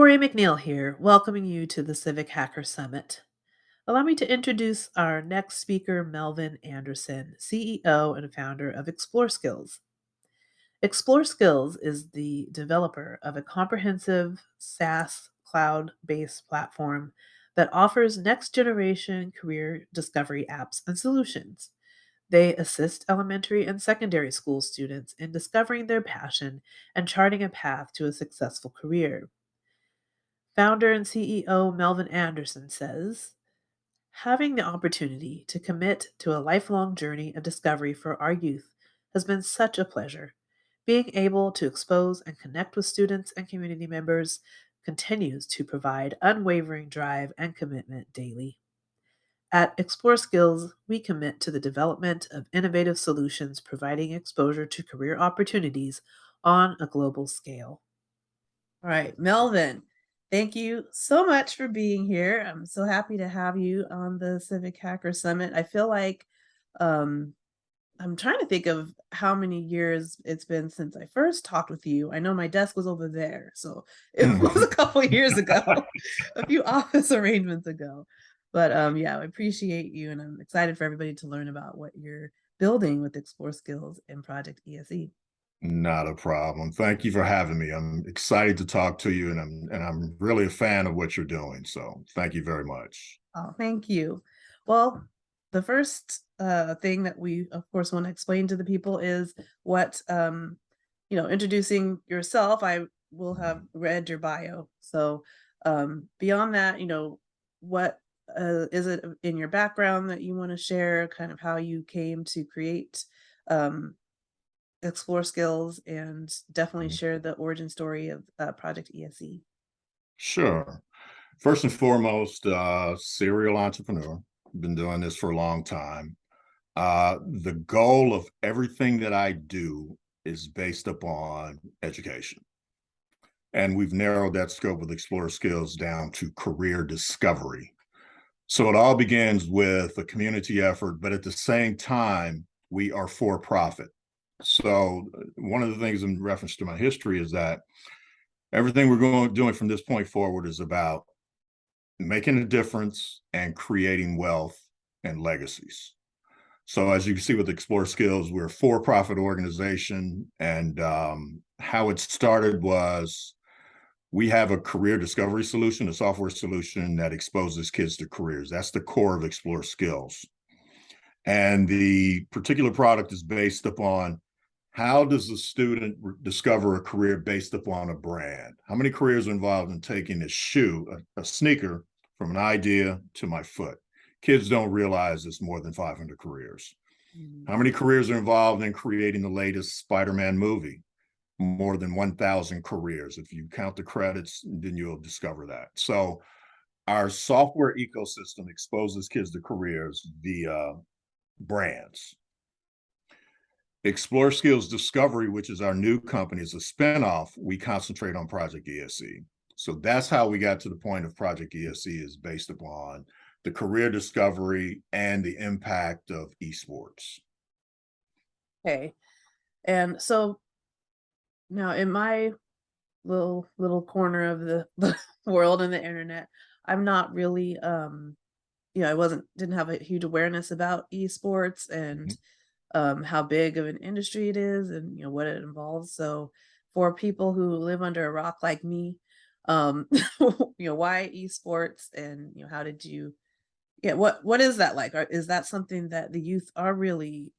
Lori McNeil here, welcoming you to the Civic Hacker Summit. Allow me to introduce our next speaker, Melvin Anderson, CEO and founder of exploreSkillz. exploreSkillz is the developer of a comprehensive SaaS cloud-based platform that offers next-generation career discovery apps and solutions. They assist elementary and secondary school students in discovering their passion and charting a path to a successful career. Founder and CEO Melvin Anderson says, having the opportunity to commit to a lifelong journey of discovery for our youth has been such a pleasure. Being able to expose and connect with students and community members continues to provide unwavering drive and commitment daily. At exploreSkillz, we commit to the development of innovative solutions providing exposure to career opportunities on a global scale. All right, Melvin, thank you so much for being here. I'm so happy to have you on the Civic Hacker Summit. I feel like um, I'm trying to think of how many years it's been since I first talked with you. I know my desk was over there, so it was a couple years ago, a few office arrangements ago. But yeah, I appreciate you, and I'm excited for everybody to learn about what you're building with exploreSkillz and Project ESE. Not a problem. Thank you for having me. I'm excited to talk to you, and I'm really a fan of what you're doing. So thank you very much. Oh, thank you. Well, the first thing that we, of course, want to explain to the people is what, introducing yourself. I will have read your bio. So beyond that, what is it in your background that you want to share, kind of how you came to create exploreSkillz, and definitely share the origin story of Project ESE. Sure. First and foremost, serial entrepreneur. Been doing this for a long time. The goal of everything that I do is based upon education. And we've narrowed that scope with exploreSkillz down to career discovery. So it all begins with a community effort, but at the same time, we are for profit. So one of the things in reference to my history is that everything we're doing from this point forward is about making a difference and creating wealth and legacies. So as you can see with exploreSkillz, we're a for-profit organization, and how it started was we have a career discovery solution, a software solution that exposes kids to careers. That's the core of exploreSkillz. And the particular product is based upon how does a student discover a career based upon a brand? How many careers are involved in taking a shoe, a sneaker, from an idea to my foot? Kids don't realize it's more than 500 careers. How many careers are involved in creating the latest Spider-Man movie? More than 1,000 careers. If you count the credits, then you'll discover that. So our software ecosystem exposes kids to careers via brands. exploreSkillz Discovery, which is our new company, is a spinoff. We concentrate on Project ESE. So that's how we got to the point of Project ESE, is based upon the career discovery and the impact of esports. Okay. And so now in my little corner of the world and the internet, I'm not really I didn't have a huge awareness about esports and how big of an industry it is, and what it involves. So for people who live under a rock like me, why esports, and how did you what is that like? Is that something that the youth are really,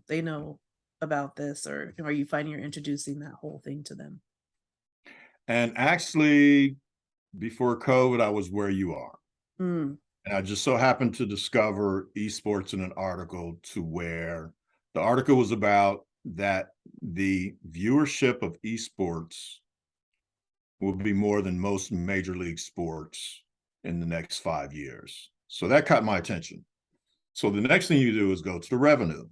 they know about this, or are you finding you're introducing that whole thing to them? And actually, before COVID, I was where you are. Mm. And I just so happened to discover esports in an article, to where the article was about that the viewership of esports will be more than most major league sports in the next 5 years. So that caught my attention. So the next thing you do is go to the revenue.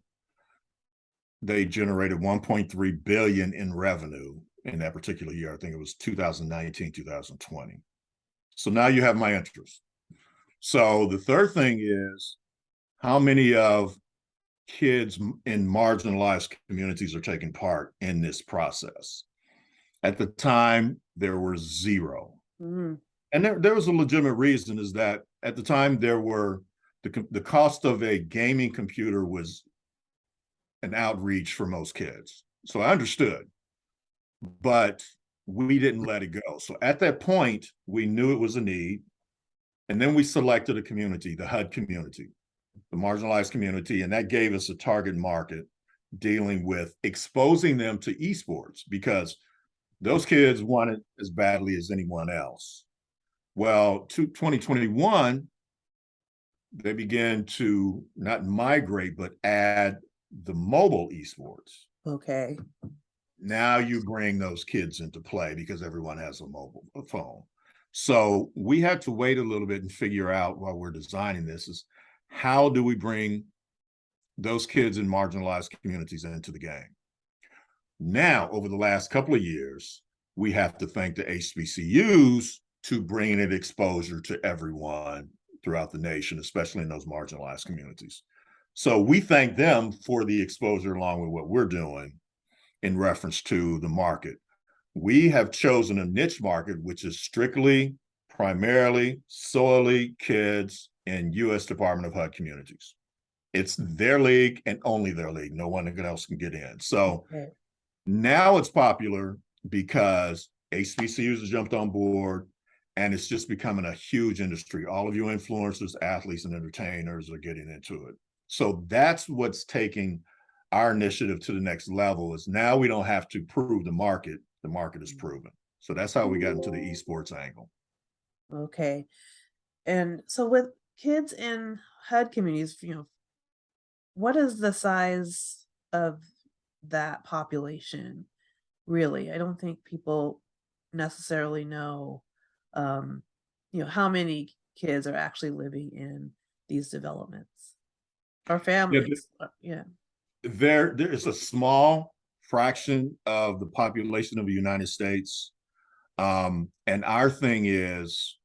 They generated 1.3 billion in revenue in that particular year. I think it was 2019, 2020. So now you have my interest. So the third thing is, how many of kids in marginalized communities are taking part in this process? At the time, there were zero. Mm, And there was a legitimate reason, is that at the time there were the cost of a gaming computer was an outreach for most kids. So I understood, but we didn't let it go. So at that point, we knew it was a need. And then we selected a community, the HUD community, the marginalized community, and that gave us a target market dealing with exposing them to esports, because those kids want it as badly as anyone else. Well, to 2021, they began to not migrate, but add the mobile esports. okay. Now you bring those kids into play because everyone has a mobile phone. So we had to wait a little bit and figure out, while we're designing this, is how do we bring those kids in marginalized communities into the game? Now, over the last couple of years, we have to thank the HBCUs to bringing it exposure to everyone throughout the nation, especially in those marginalized communities. So we thank them for the exposure along with what we're doing in reference to the market. We have chosen a niche market, which is strictly, primarily, solely kids in U.S. Department of HUD communities. It's their league and only their league. No one else can get in. So Okay. now it's popular because HBCUs have jumped on board, and it's just becoming a huge industry. All of you influencers, athletes, and entertainers are getting into it. So that's what's taking our initiative to the next level, is now we don't have to prove the market. The market is proven. So that's how we got into the esports angle. Okay. And so with kids in HUD communities, what is the size of that population really? I don't think people necessarily know, um, how many kids are actually living in these developments or Yeah, families. Yeah. there is a small fraction of the population of the United States. And our thing is,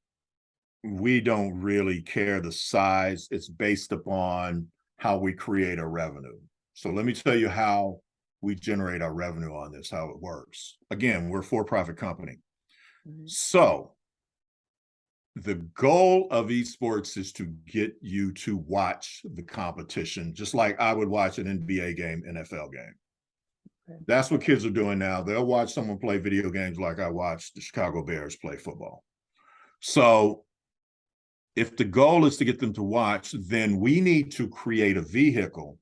we don't really care the size. It's based upon how we create our revenue. So let me tell you how we generate our revenue on this, how it works. Again, we're a for-profit company. Mhm. So the goal of esports is to get you to watch the competition, just like I would watch an NBA game, NFL game. Okay. That's what kids are doing now. They'll watch someone play video games like I watched the Chicago Bears play football. So if the goal is to get them to watch, then we need to create a vehicle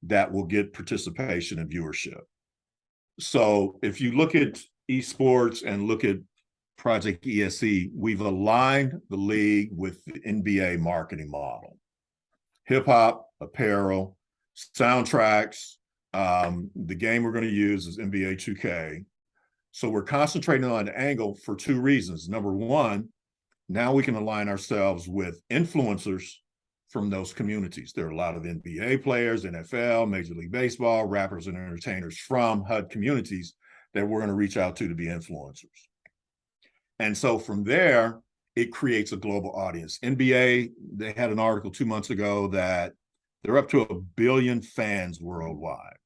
that will get participation and viewership. So if you look at esports and look at Project ESE, we've aligned the league with the NBA marketing model. Hip hop, apparel, soundtracks. The game we're going to use is NBA 2K. So we're concentrating on the angle for two reasons. Number one, now we can align ourselves with influencers from those communities. There are a lot of NBA players, NFL, Major League Baseball, rappers, and entertainers from HUD communities that we're going to reach out to be influencers. And so from there, it creates a global audience. NBA, they had an article 2 months ago that they're up to 1 billion fans worldwide.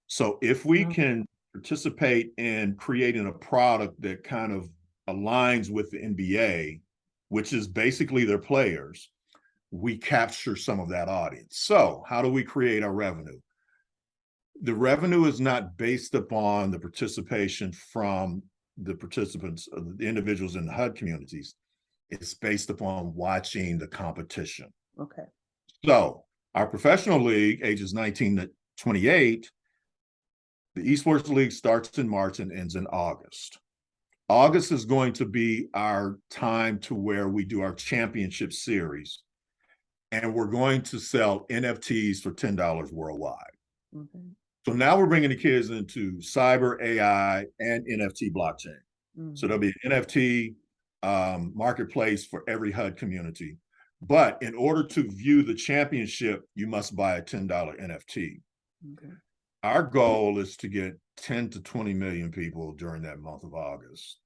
So if we Wow. can participate in creating a product that kind of aligns with the NBA, which is basically their players, we capture some of that audience. So how do we create our revenue? The revenue is not based upon the participation from the participants, the individuals in the HUD communities. It's based upon watching the competition. Okay. So our professional league, ages 19 to 28, the esports league starts in March and ends in August. August is going to be our time to where we do our championship series, and we're going to sell NFTs for $10 worldwide. Okay. So now we're bringing the kids into cyber, AI, and NFT blockchain. So Mhm. there'll be an NFT marketplace for every HUD community. But in order to view the championship, you must buy a $10 NFT. Okay. Our goal is to get 10 to 20 million people during that month of August,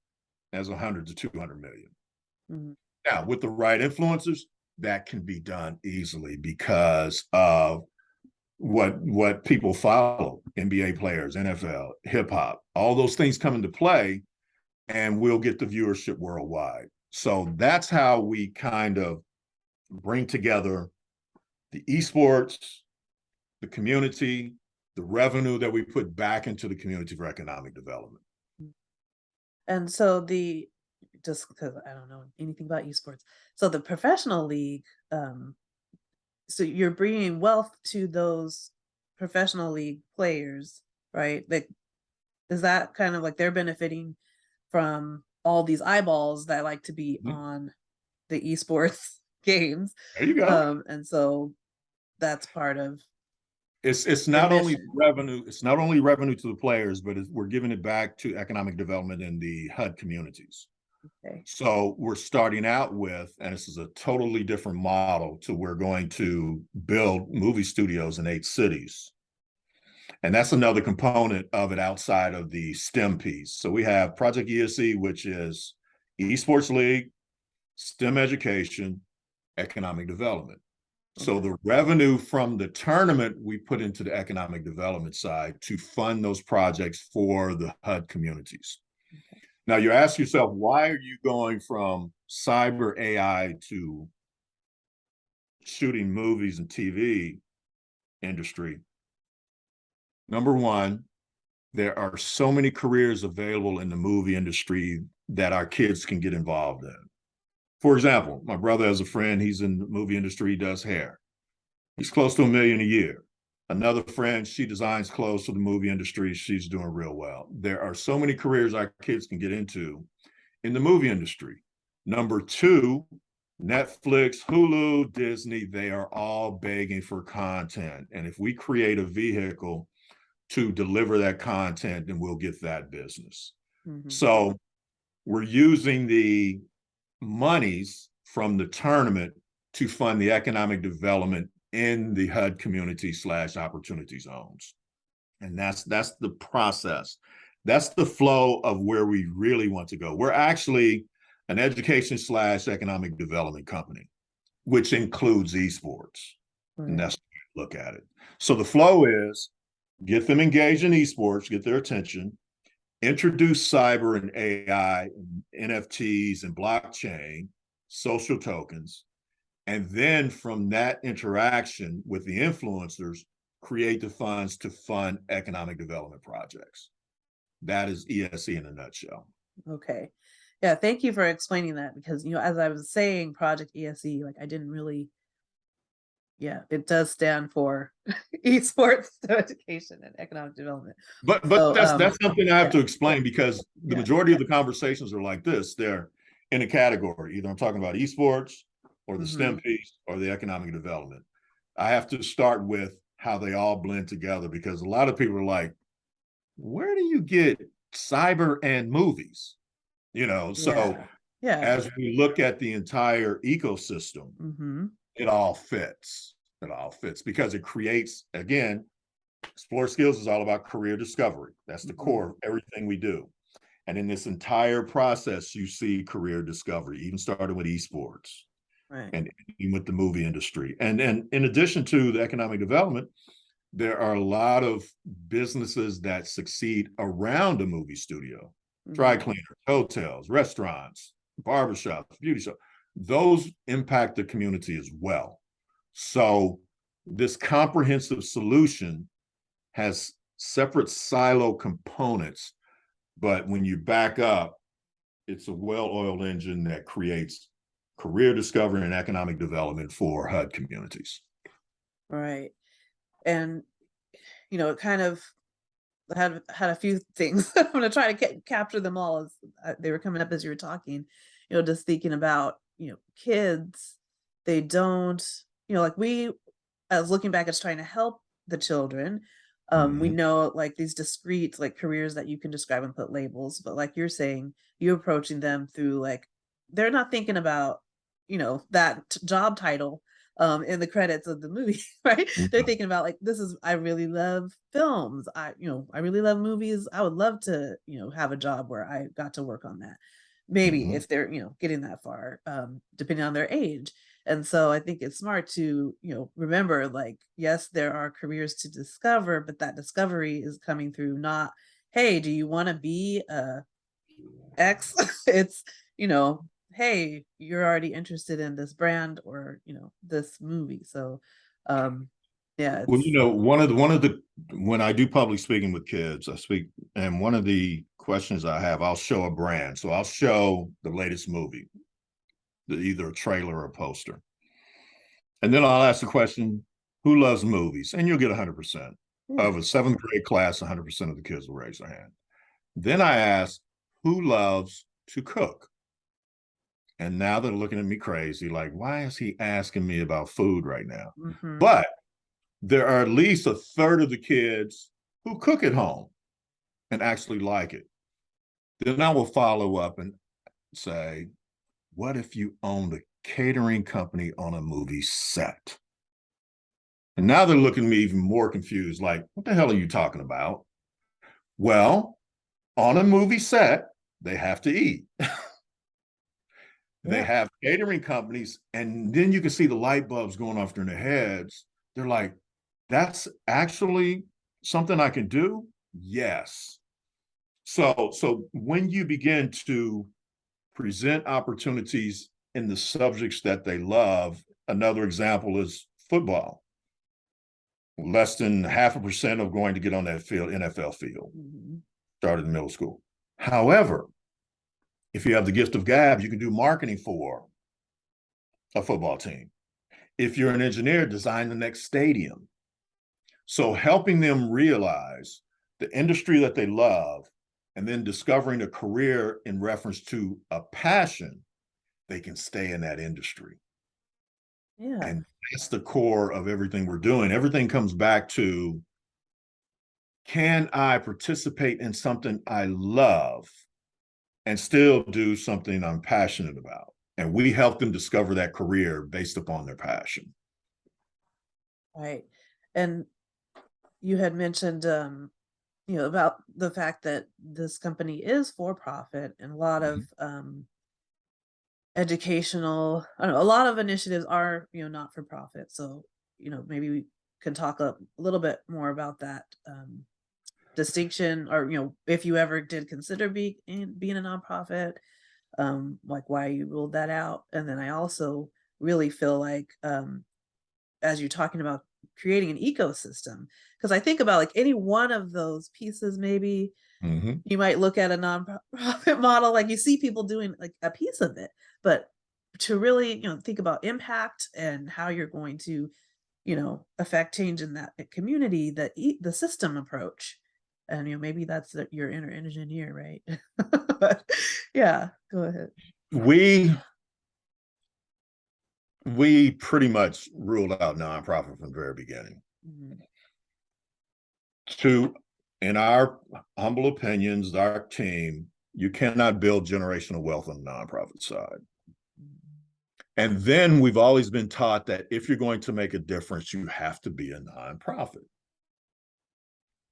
as 100 to 200 million. Mhm. Now, with the right influencers, that can be done easily because of what people follow: NBA players, NFL, hip hop, all those things come into play. and we'll get the viewership worldwide. So that's how we kind of bring together the esports, the community, the revenue that we put back into the community for economic development. And so just because I don't know anything about esports, so the professional league, so you're bringing wealth to those professional league players, right? Like, is that kind of like they're benefiting from all these eyeballs that like to be Mhm. on the esports games? There you go. And so that's part of It's your not only mission. revenue, it's not only revenue to the players, but we're giving it back to economic development in the HUD communities. Okay. So we're starting out with, and this is a totally different model, to we're going to build movie studios in 8 cities. And that's another component of it outside of the STEM piece. So we have Project ESE, which is Esports League, STEM education, economic development. So Okay. the revenue from the tournament we put into the economic development side to fund those projects for the HUD communities. Okay. Now you ask yourself, why are you going from cyber AI to shooting movies and TV industry? Number one, there are so many careers available in the movie industry that our kids can get involved in. For example, my brother has a friend, he's in the movie industry, he does hair. He's close to $1 million a year. Another friend, she designs clothes for the movie industry. She's doing real well. There are so many careers our kids can get into in the movie industry. Number two, Netflix, Hulu, Disney, they are all begging for content. And if we create a vehicle to deliver that content, then we'll get that business. Hmm. So we're using the monies from the tournament to fund the economic development in the HUD community / opportunity zones. And that's the process. That's the flow of where we really want to go. We're actually an education / economic development company, which includes esports. And Right. that's how we look at it. So the flow is get them engaged in esports, get their attention, introduce cyber and AI, and NFTs and blockchain, social tokens, and then from that interaction with the influencers, create the funds to fund economic development projects. That is ESE in a nutshell. Okay. Yeah, thank you for explaining that because, as I was saying, Project ESE, like I didn't really, yeah, it does stand for esports education and economic development. But So, that's something I have yeah, to explain because the yeah. majority of the conversations are like this. They're in a category. Either I'm talking about esports or the STEM Hmm. piece or the economic development. I have to start with how they all blend together because a lot of people are like, where do you get cyber and movies? So Yeah. Yeah. as we look at the entire ecosystem, Hmm. it all fits. It all fits because it creates, again, exploreSkillz is all about career discovery. That's the Hmm. core of everything we do. And in this entire process, you see career discovery, even starting with esports Right. and ending with the movie industry. And in addition to the economic development, there are a lot of businesses that succeed around a movie studio, dry Hmm. cleaners, hotels, restaurants, barbershops, beauty shops. Those impact the community as well. So this comprehensive solution has separate silo components, but when you back up, it's a well-oiled engine that creates career discovery and economic development for HUD communities. Right. And, it kind of had a few things. I'm gonna try to capture them all as they were coming up as you were talking. Just thinking about kids, they don't like we as looking back as trying to help the children. We Mhm. know like these discrete like careers that you can describe and put labels, but like you're saying, you're approaching them through like they're not thinking about that job title in the credits of the movie, right? They're Mhm. thinking about like this is I really love films. I really love movies. I would love to, have a job where I got to work on that. Maybe Mhm. if they're, getting that far, depending on their age. And so I think it's smart to, remember like, yes, there are careers to discover, but that discovery is coming through not, hey, do you want to be a X. It's, you know, hey, you're already interested in this brand or, this movie. So, um, yeah, Well, it's, one of the when I do public speaking with kids, I speak, and one of the questions I have, I'll show a brand. So I'll show the latest movie, either a trailer or a poster. And then I'll ask the question, who loves movies? And you'll get 100%. yeah. Of a seventh grade class, 100% of the kids will raise their hand. Then I ask, who loves to cook? And now they're looking at me crazy, like, why is he asking me about food right now? Hmm. But there are at least a third of the kids who cook at home and actually like it. Then I will follow up and say, what if you owned a catering company on a movie set? And now they're looking at me even more confused, like, what the hell are you talking about? Well, on a movie set, they have to eat. They Yeah. have catering companies, and then you can see the light bulbs going off in their heads. They're like, that's actually something I can do? Yes. So when you begin to present opportunities in the subjects that they love, another example is football. Less than 0.5% of going to get on that field, NFL field, Hmm. started in middle school. However, if you have the gift of gab, you can do marketing for a football team. If you're an engineer, design the next stadium. So helping them realize the industry that they love and then discovering a career in reference to a passion, they can stay in that industry. Yeah. And that's the core of everything we're doing. Everything comes back to, can I participate in something I love and still do something I'm passionate about? And we help them discover that career based upon their passion. Right. And you had mentioned, about the fact that this company is for profit and a lot of, Mhm. educational, I don't know, a lot of initiatives are, not for profit. So, maybe we can talk a little bit more about that, distinction, or, if you ever did consider being a nonprofit, like why you ruled that out. And then I also really feel like, as you're talking about creating an ecosystem, because I think about like any one of those pieces, maybe Mhm. you might look at a nonprofit model, like you see people doing like a piece of it, but to really, think about impact and how you're going to, affect change in that community, the system approach. And maybe that's your inner engineer, right? But yeah, go ahead. We we pretty much ruled out nonprofit from the very beginning. Mhm. To, in our humble opinions, our team, you cannot build generational wealth on the nonprofit side. And then we've always been taught that if you're going to make a difference, you have to be a nonprofit.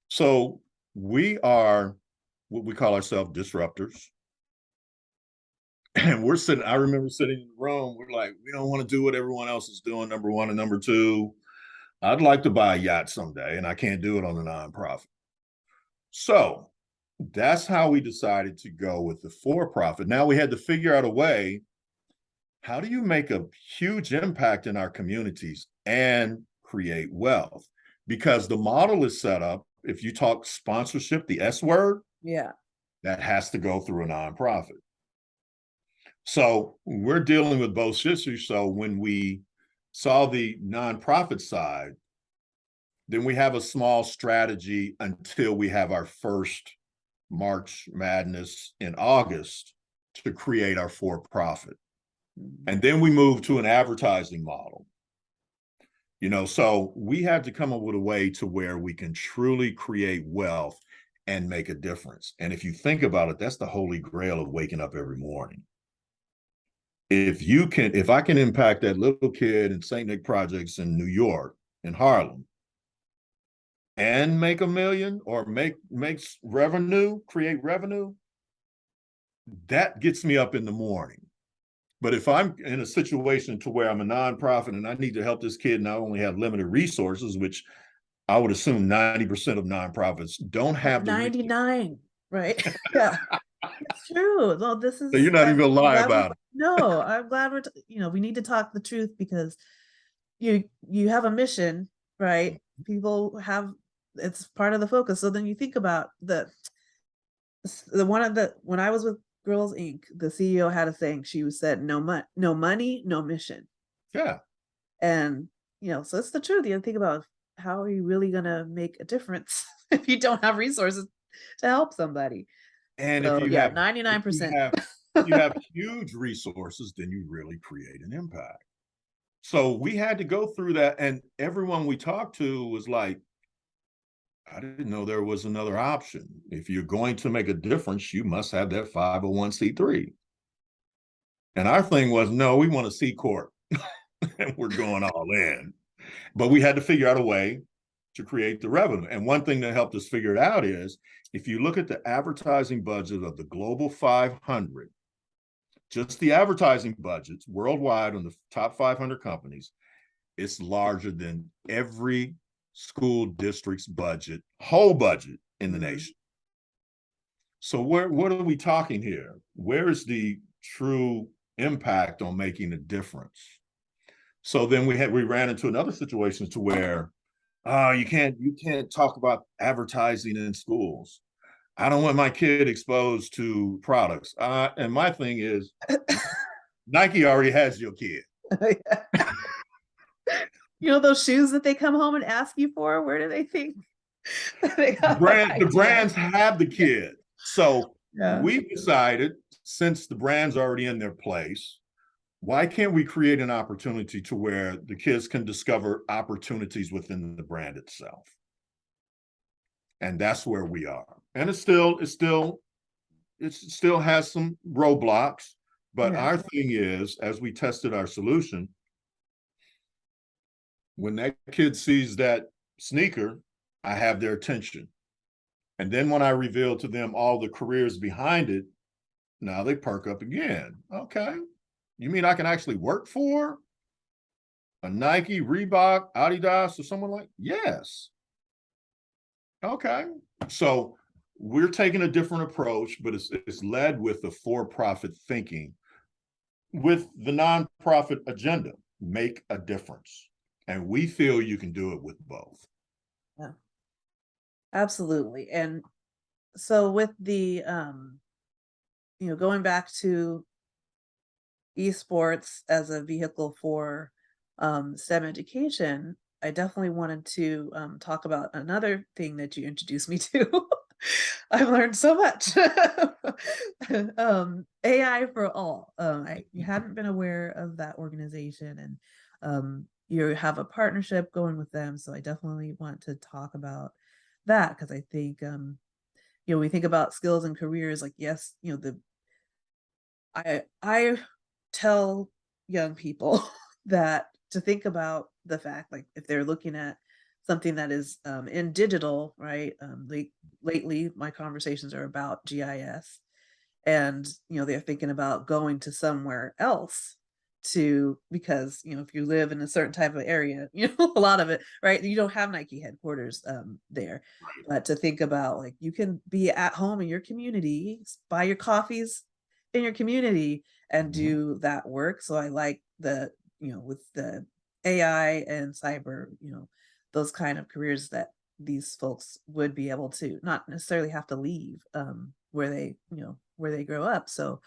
So we are what we call ourselves disruptors. And we're sitting, I remember sitting in the room, we're like, we don't want to do what everyone else is doing, number one. And number two, I'd like to buy a yacht someday, and I can't do it on a nonprofit. So that's how we decided to go with the for profit. Now we had to figure out a way, how do you make a huge impact in our communities and create wealth? Because the model is set up, if you talk sponsorship, the S word, Yeah. that has to go through a nonprofit. So we're dealing with both issues. So when we saw the nonprofit side, then we have a small strategy until we have our first March Madness in August to create our for profit. Mhm. And then we move to an advertising model. So we had to come up with a way to where we can truly create wealth and make a difference. And if you think about it, that's the holy grail of waking up every morning. If I can impact that little kid in St. Nick Projects in New York, in Harlem, and make a million or makes revenue, create revenue, that gets me up in the morning. But if I'm in a situation to where I'm a nonprofit and I need to help this kid and I only have limited resources, which I would assume 90% of nonprofits don't Like have the resources. 99, right? Yeah. It's true. Well, this So you're is not even gonna I'm lie glad we're about it. no, I'm glad we need to talk the truth because you have a mission, right? People have it's part of the focus. So then you think about the one of the when I was with Girls Inc., the CEO had a thing. She said, no money, no mission. Yeah. And so it's the truth. You think about how are you really gonna make a difference if you don't have resources to help somebody. And So yeah, if you 99%. have if you have huge resources, then you really create an impact. So we had to go through that, and everyone we talked to was like, I didn't know there was another option. If you're going to make a difference, you must have that 501c3. And our thing was, no, we want a C corp, and we're going all in. But we had to figure out a way to create the revenue. And one thing that helped us figure it out is if you look at the advertising budget of the global 500, just the advertising budgets worldwide on the top 500 companies, it's larger than every school district's budget, whole budget in the Mhm. nation. So what are we talking here? Where is the true impact on making a difference? So then we ran into another situation to where you can't talk about advertising in schools. I don't want my kid exposed to products. And my thing is, Nike already has your kid. Those shoes that they come home and ask you for, where do they think they got that The idea? brands have the kid. So Yeah. we decided, since the brand's already in their place, why can't we create an opportunity to where the kids can discover opportunities within the brand itself? And that's where we are. And it still has some roadblocks, but Yeah. our thing is, as we tested our solution, when that kid sees that sneaker, I have their attention. And then when I reveal to them all the careers behind it, now they perk up again. Okay. You mean I can actually work for a Nike, Reebok, Adidas, or someone like? Yes. Okay. So we're taking a different approach, but it's led with the for-profit thinking, with the nonprofit agenda, make a difference. And we feel you can do it with both. Yeah. Absolutely. And so with the going back to esports as a vehicle for STEM education, I definitely wanted to talk about another thing that you introduced me to. I've learned so much. AI for all. I hadn't been aware of that organization, and you have a partnership going with them. So I definitely want to talk about that because I think we think about skills and careers. Like, yes, I tell young people that to think about the fact, like, if they're looking at something that is, in digital, right? Lately, my conversations are about GIS, and, they're thinking about going to somewhere else because, if you live in a certain type of area, a lot of it, right? You don't have Nike headquarters, there, but to think about, like, you can be at home in your community, buy your coffees in your community and Mhm. do that work. So I like with the AI and cyber, those kind of careers that these folks would be able to not necessarily have to leave where they grow up. So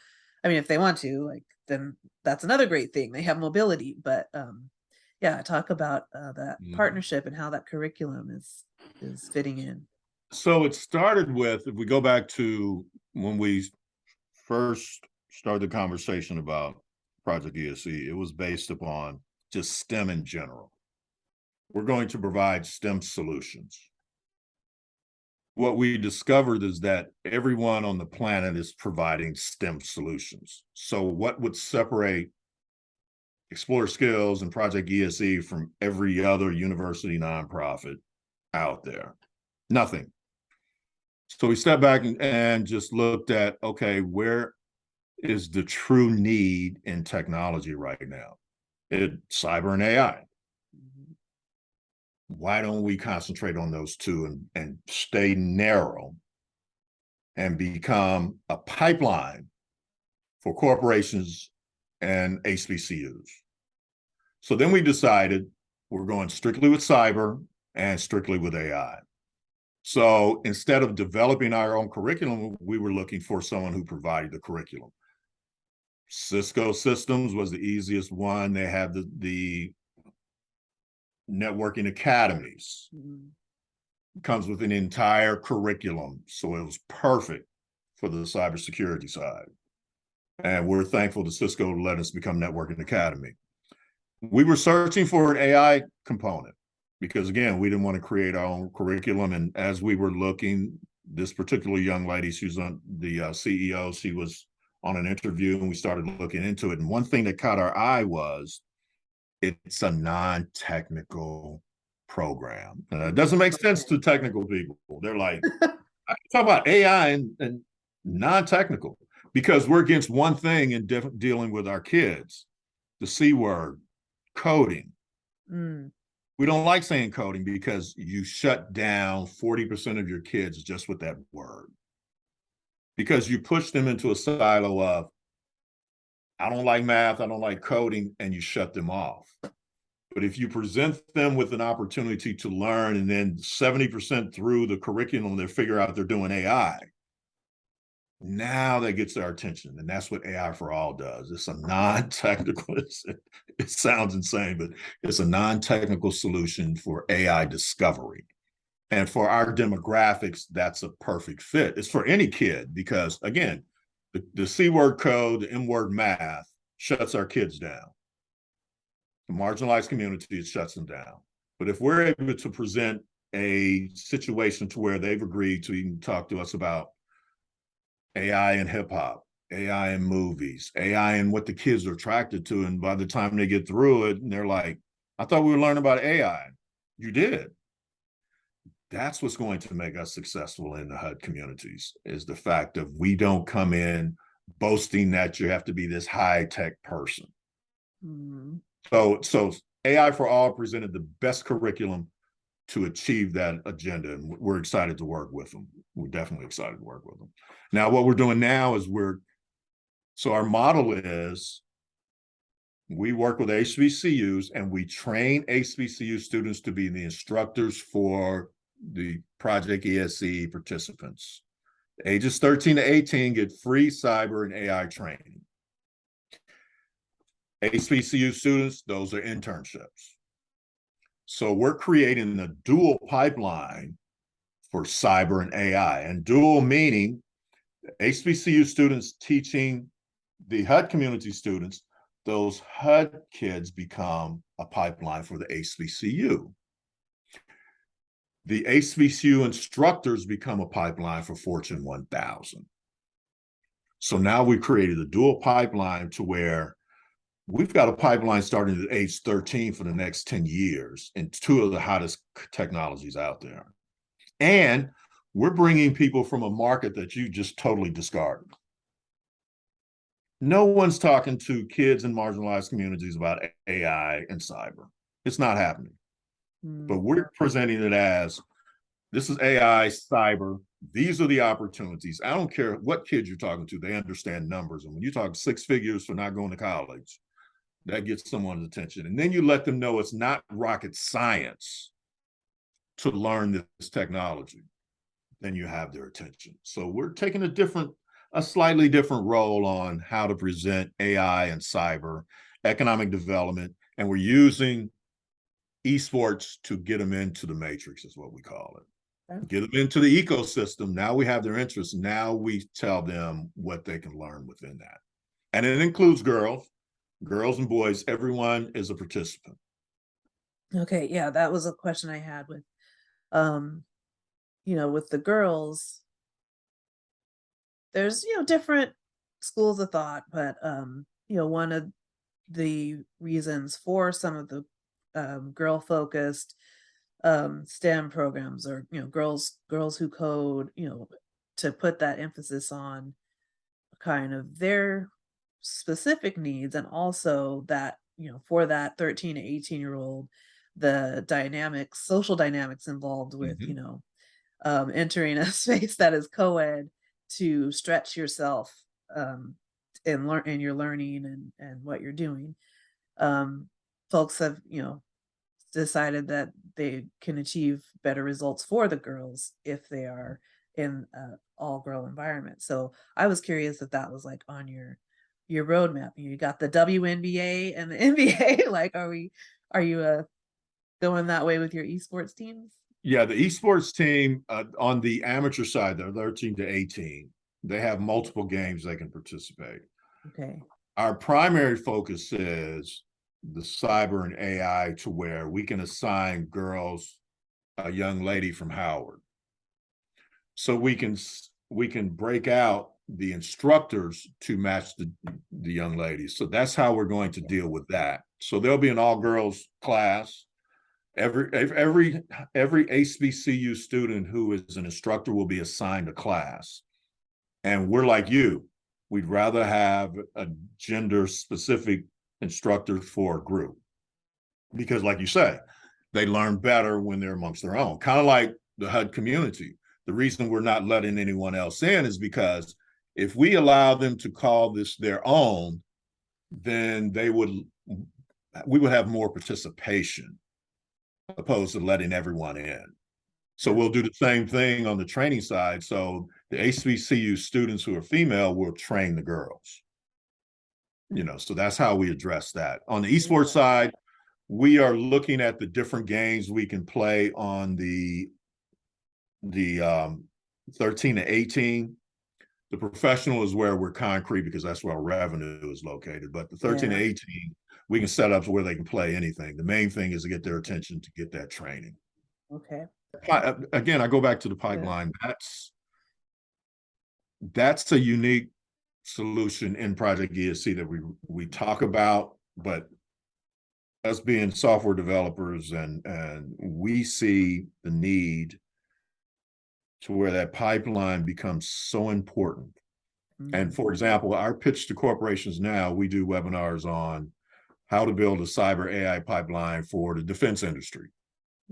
I mean if they want to, like, then that's another great thing. They have mobility, but yeah, talk about that Mhm. partnership and how that curriculum is fitting in. So it started with, if we go back to when we first started the conversation about Project ESE, it was based upon just STEM in general. We're going to provide STEM solutions. What we discovered is that everyone on the planet is providing STEM solutions. So, what would separate exploreSkillz and Project ESE from every other university nonprofit out there? Nothing. So, we stepped back and just looked at, okay, where is the true need in technology right now? Cyber and AI. Mhm. Why don't we concentrate on those two and stay narrow and become a pipeline for corporations and HBCUs. So then we decided we're going strictly with cyber and strictly with AI. So instead of developing our own curriculum, we were looking for someone who provided the curriculum. Cisco Systems was the easiest one. They have the networking academies. Mhm. Comes with an entire curriculum. So it was perfect for the cybersecurity side. And we're thankful to Cisco to let us become Networking Academy. We were searching for an AI component because, again, we didn't want to create our own curriculum. And as we were looking, this particular young lady, she's on the CEO, she was on an interview and we started looking into it. And one thing that caught our eye was it's a non-technical program. It doesn't make sense to technical people. They're like, I can talk about AI and non-technical because we're against one thing in dealing with our kids, the C word, coding. Mm. We don't like saying coding because you shut down 40% of your kids just with that word. Because you push them into a silo of, I don't like math, I don't like coding, and you shut them off. But if you present them with an opportunity to learn and then 70% through the curriculum, they figure out they're doing AI, now that gets our attention. And that's what AI for All does. It's a non-technical, it sounds insane, but it's a non-technical solution for AI discovery. And for our demographics, that's a perfect fit. It's for any kid because, again, the C word code, the M word math shuts our kids down. The marginalized community, it shuts them down. But if we're able to present a situation to where they've agreed to even talk to us about AI and hip hop, AI and movies, AI and what the kids are attracted to, and by the time they get through it, and they're like, I thought we were learning about AI. You did. That's what's going to make us successful in the HUD communities is the fact that we don't come in boasting that you have to be this high-tech person. Mm. So AI for All presented the best curriculum to achieve that agenda, and we're excited to work with them. We're definitely excited to work with them. Now, what we're doing now is so our model is we work with HBCUs and we train HBCU students to be the instructors for the Project ESE participants. Ages 13 to 18 get free cyber and AI training. HBCU students, those are internships. So we're creating a dual pipeline for cyber and AI, and dual meaning HBCU students teaching the HUD community students, those HUD kids become a pipeline for the HBCU. The HBCU instructors become a pipeline for Fortune 1000. So now we've created a dual pipeline to where we've got a pipeline starting at age 13 for the next 10 years in two of the hottest technologies out there. And we're bringing people from a market that you just totally discarded. No one's talking to kids in marginalized communities about AI and cyber. It's not happening. But we're presenting it as this is AI, cyber. These are the opportunities. I don't care what kid you're talking to, they understand numbers. And when you talk 6 figures for not going to college, that gets someone's attention. And then you let them know it's not rocket science to learn this technology. Then you have their attention. So we're taking a slightly different role on how to present AI and cyber, economic development, and we're using esports to get them into the matrix is what we call it. Get them into the ecosystem. Now we have their interests. Now we tell them what they can learn within that. And it includes girls and boys. Everyone is a participant. Okay, yeah, that was a question I had with, um, with the girls, there's, different schools of thought, but, one of the reasons for some of the, girl-focused, STEM programs or, girls who code, to put that emphasis on kind of their specific needs and also that, for that 13 to 18-year-old, the social dynamics involved with, Mhm. entering a space that is co-ed to stretch yourself, um, and learn in your learning and what you're doing. Um, Folks have, decided that they can achieve better results for the girls if they are in a all girl environment. So I was curious if that was like on your roadmap. You got the WNBA and the NBA. Like, are you going that way with your esports teams? Yeah, the esports team on the amateur side, they're 13 to 18. They have multiple games they can participate. Okay. Our primary focus is the cyber and AI, to where we can assign girls a young lady from Howard. So we can break out the instructors to match the young ladies. So that's how we're going to deal with that. So there'll be an all girls class. Every HBCU student who is an instructor will be assigned a class. And we're like you. We'd rather have a gender specific instructor for a group, because like you say, they learn better when they're amongst their own, kind of like the HUD community. The reason we're not letting anyone else in is because if we allow them to call this their own, then we would have more participation opposed to letting everyone in. So Yeah. we'll do the same thing on the training side. So the HBCU students who are female will train the girls. So that's how we address that. On the esports side, we are looking at the different games we can play on the 13 to 18. The professional is where we're concrete, because that's where our revenue is located. But the 13 to Yeah. 18, we can set up to where they can play anything. The main thing is to get their attention, to get that training. Okay. Again, I go back to the Yeah. pipeline. That's a unique solution in Project ESC that we talk about, but us being software developers, and we see the need to where that pipeline becomes so important. And Mhm. for example, our pitch to corporations now, we do webinars on how to build a cyber AI pipeline for the defense industry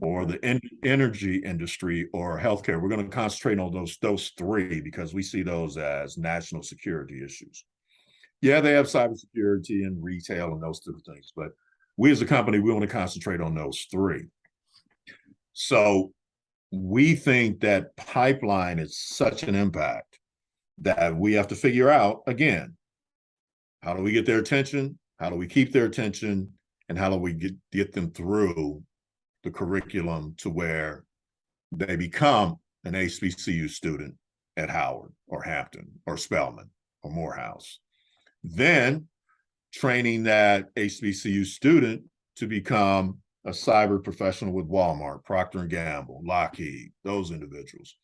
or Okay. the energy industry or healthcare. We're going to concentrate on those three because we see those as national security issues. Yeah, they have cybersecurity and retail and those two things, but we as a company, we want to concentrate on those three. So we think that pipeline is such an impact that we have to figure out, again, how do we get their attention? How do we keep their attention? And how do we get them through the curriculum to where they become an HBCU student at Howard or Hampton or Spelman or Morehouse? Then training that HBCU student to become a cyber professional with Walmart, Procter and Gamble, Lockheed, those individuals.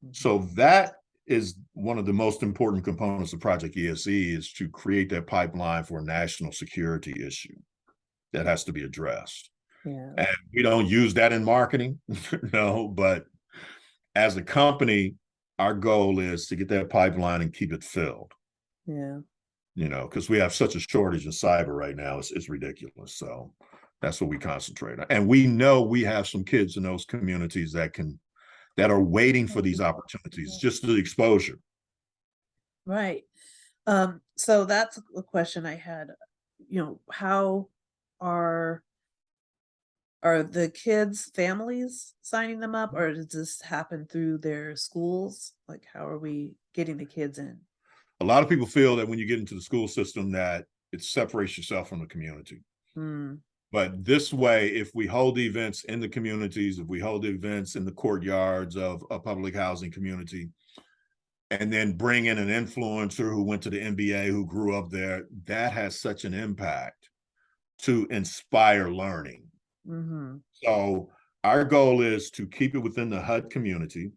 Mhm. So that is one of the most important components of Project ESE, is to create that pipeline for a national security issue that has to be addressed. Yeah. And we don't use that in marketing, no, but as a company, our goal is to get that pipeline and keep it filled, Yeah. because we have such a shortage in cyber right now. It's ridiculous. So that's what we concentrate on. And we know we have some kids in those communities that are waiting for these opportunities, just the exposure. Right. So that's a question I had. How are are the kids' families signing them up, or does this happen through their schools? Like, how are we getting the kids in? A lot of people feel that when you get into the school system that it separates yourself from the community. Mm, But this way, if we hold the events in the communities, if we hold the events in the courtyards of a public housing community, and then bring in an influencer who went to the NBA, who grew up there, that has such an impact to inspire learning. mhm. So our goal is to keep it within the HUD community,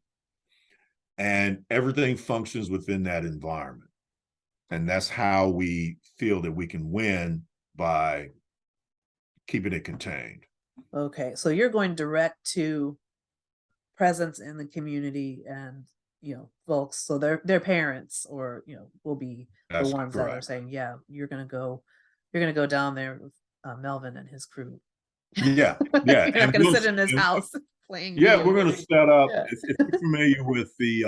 and everything functions within that environment. And that's how we feel that we can win, by keeping it contained. Okay, so you're going direct to presence in the community and, folks, so their parents or, will be the That's ones that are correct. saying, "Yeah, you're gonna go down there with, Melvin and his crew. Yeah, yeah, You're not and gonna sit in his house." playing Yeah, video we're going to games. set up. Yeah. If you're familiar with the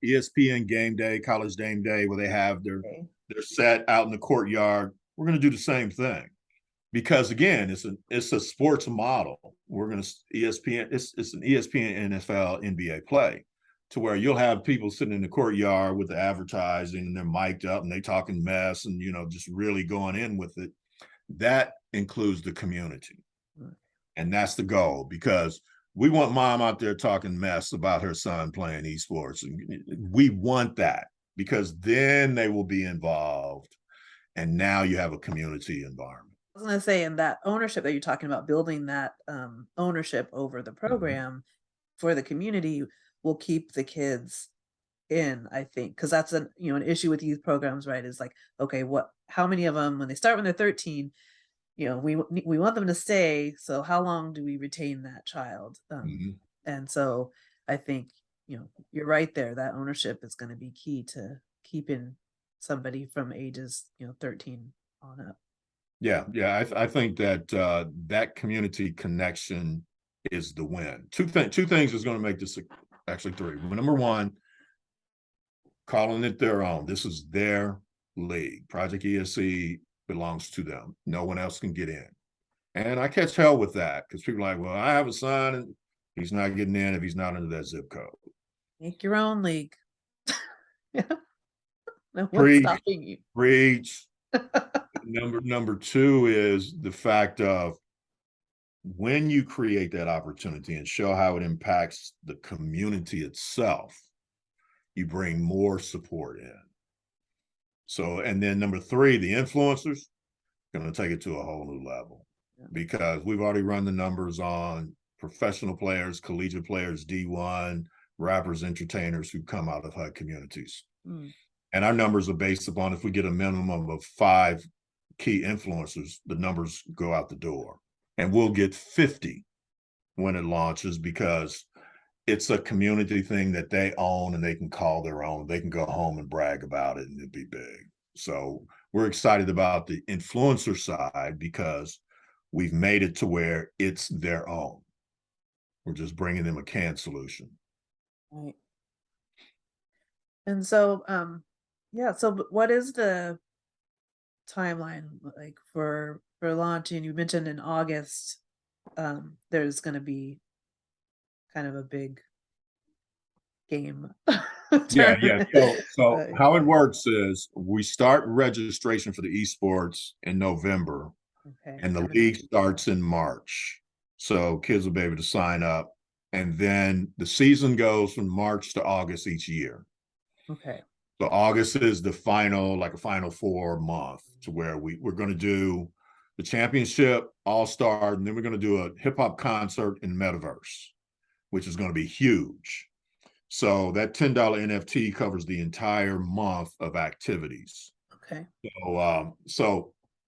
ESPN Game Day, College Game Day, where they have Okay. their set out in the courtyard, we're going to do the same thing. Because again, it's a sports model. We're going to ESPN. It's an ESPN, NFL, NBA play, to where you'll have people sitting in the courtyard with the advertising and they're mic'd up and they talking mess and just really going in with it. That includes the community, and that's the goal, because we want mom out there talking mess about her son playing esports, and we want that, because then they will be involved, and now you have a community environment. I was gonna say, and that ownership that you're talking about, building that ownership over the Mhm. program for the community will keep the kids in, I think, because that's an issue with youth programs, right? Is like, okay, how many of them when they start when they're 13, we want them to stay. So how long do we retain that child? Mhm. And so I think you're right there. That ownership is going to be key to keeping somebody from ages 13 on up. Yeah, yeah, I think that that community connection is the win. Two things is going to make this actually three. Number one, calling it their own. This is their league. Project ESC belongs to them. No one else can get in. And I catch hell with that, because people are like, well, I have a son and he's not getting in if he's not under that zip code. Make your own league. Yeah, no one's Preach, stopping you. preach. Number two is the fact of, when you create that opportunity and show how it impacts the community itself, you bring more support in. So, and then number three, the influencers going to take it to a whole new level, Yeah. because we've already run the numbers on professional players, collegiate players, D1, rappers, entertainers who come out of HUD communities. Mm. And our numbers are based upon, if we get a minimum of 5 key influencers, the numbers go out the door. And we'll get 50 when it launches, because it's a community thing that they own and they can call their own. They can go home and brag about it and it'd be big. So we're excited about the influencer side, because we've made it to where it's their own. We're just bringing them a canned solution. Right. And so, yeah. So, what is the timeline like for launching? You mentioned in August, there's going to be kind of a big game Yeah, yeah. tournament. So Right. how it works is, we start registration for the esports in November, Okay, and the coming up. league starts in March. So kids will be able to sign up. And then the season goes from March to August each year. Okay. So August is the final, like a final 4 month, to where we're going to do the championship, all-star, and then we're going to do a hip-hop concert in Metaverse, which is going to be huge. So that $10 NFT covers the entire month of activities. Okay.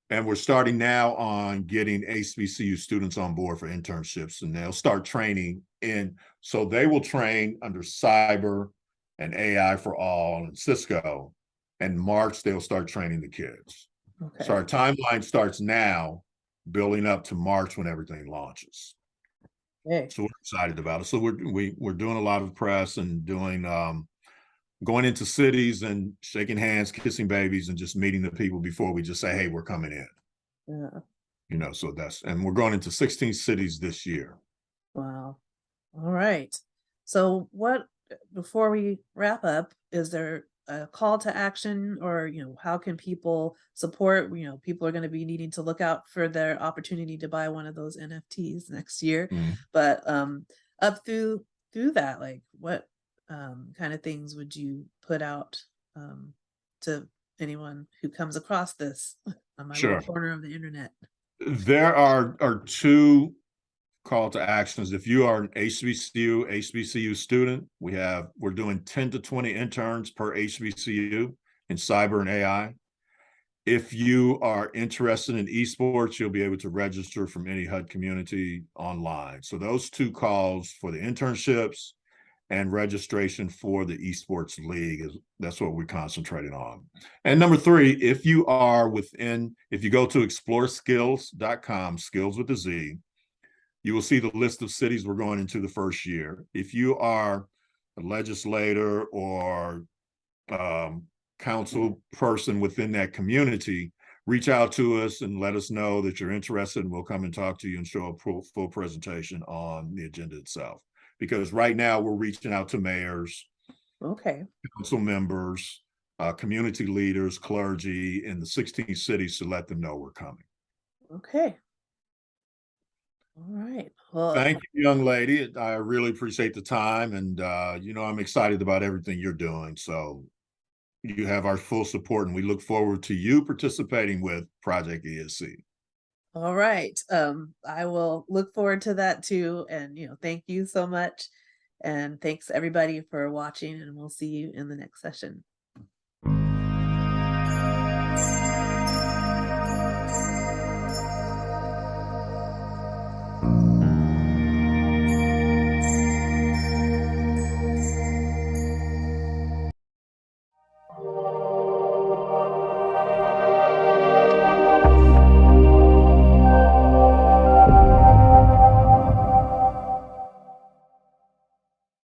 And we're starting now on getting HBCU students on board for internships, and they'll start training in. So they will train under Cyber and AI for All and Cisco. And March, they'll start training the kids. So Okay. our timeline starts now, building up to March when everything launches. Okay. So we're excited about it. So we're doing a lot of press and doing going into cities and shaking hands, kissing babies, and just meeting the people before we just say, hey, we're coming in. Yeah. So and we're going into 16 cities this year. Wow. All right. So before we wrap up, is there a call to action, or, how can people support? People are going to be needing to look out for their opportunity to buy one of those NFTs next year. Mhm. But up through that, like, what kind of things would you put out to anyone who comes across this on my little Sure. corner of the internet? There are two call to actions. If you are an HBCU student, we're doing 10 to 20 interns per HBCU in cyber and AI. If you are interested in esports, you'll be able to register from any HUD community online. So those two calls for the internships and registration for the esports league that's what we're concentrating on. And number three, if you go to exploreSkillz.com, skills with a Z, You will see the list of cities we're going into the first year. If you are a legislator or council person within that community, reach out to us and let us know that you're interested, and we'll come and talk to you and show a full presentation on the agenda itself. Because right now we're reaching out to mayors, Okay. council members, community leaders, clergy in the 16 cities to let them know we're coming. Okay. All right. Well, Thank you, young lady. I really appreciate the time, and I'm excited about everything you're doing. So you have our full support, and we look forward to you participating with Project ESC. all right. I will look forward to that too. And, thank you so much. And thanks everybody for watching, and we'll see you in the next session.